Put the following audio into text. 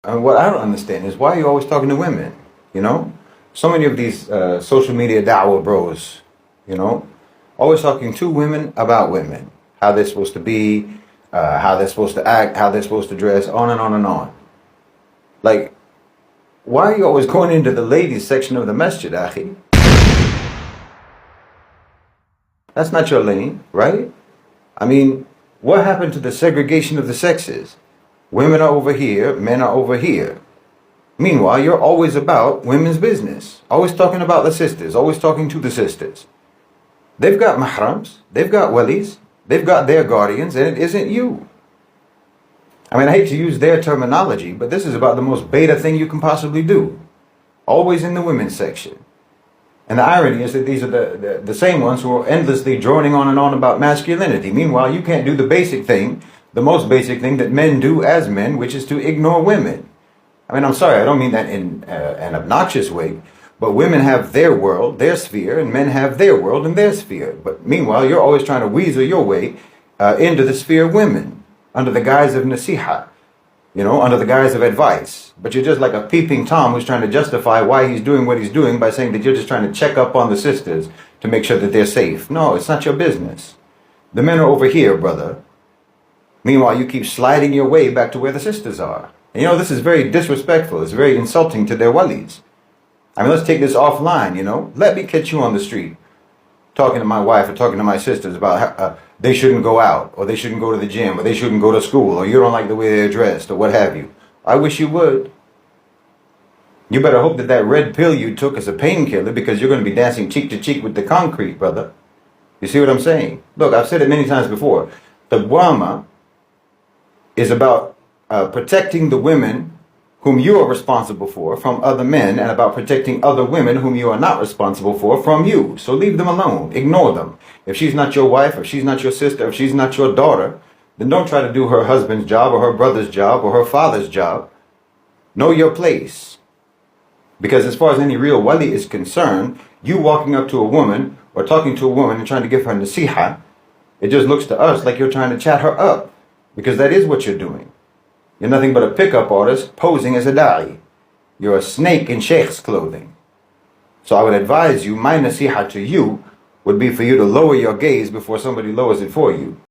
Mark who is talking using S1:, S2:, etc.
S1: And what I don't understand is why are you always talking to women? You know, so many of these social media da'wah bros, you know, always talking to women about women, how they're supposed to be, how they're supposed to act, how they're supposed to dress, on and on and on. Like, why are you always going into the ladies section of the masjid, akhi? That's not your lane, right? I mean, what happened to the segregation of the sexes? Women are over here, men are over here. Meanwhile, you're always about women's business. Always talking about the sisters, always talking to the sisters. They've got mahrams, they've got walis, they've got their guardians, and it isn't you. I mean, I hate to use their terminology, but this is about the most beta thing you can possibly do. Always in the women's section. And the irony is that these are the same ones who are endlessly droning on and on about masculinity. Meanwhile, you can't do the basic thing, the most basic thing that men do as men, which is to ignore women. I mean, I'm sorry, I don't mean that in an obnoxious way, but women have their world, their sphere, and men have their world and their sphere. But meanwhile, you're always trying to weasel your way into the sphere of women, under the guise of nasiha, you know, under the guise of advice. But you're just like a peeping Tom who's trying to justify why he's doing what he's doing by saying that you're just trying to check up on the sisters to make sure that they're safe. No, it's not your business. The men are over here, brother. Meanwhile, you keep sliding your way back to where the sisters are. And you know, this is very disrespectful. It's very insulting to their walis. I mean, let's take this offline, you know. Let me catch you on the street talking to my wife or talking to my sisters about how they shouldn't go out, or they shouldn't go to the gym, or they shouldn't go to school, or you don't like the way they're dressed, or what have you. I wish you would. You better hope that that red pill you took is a painkiller, because you're going to be dancing cheek to cheek with the concrete, brother. You see what I'm saying? Look, I've said it many times before. The Dawah is about protecting the women whom you are responsible for from other men, and about protecting other women whom you are not responsible for from you. So leave them alone. Ignore them. If she's not your wife, if she's not your sister, if she's not your daughter, then don't try to do her husband's job or her brother's job or her father's job. Know your place. Because as far as any real wali is concerned, you walking up to a woman or talking to a woman and trying to give her nasiha, it just looks to us like you're trying to chat her up. Because that is what you're doing. You're nothing but a pickup artist posing as a da'i. You're a snake in sheikh's clothing. So I would advise you, my nasiha to you would be for you to lower your gaze before somebody lowers it for you.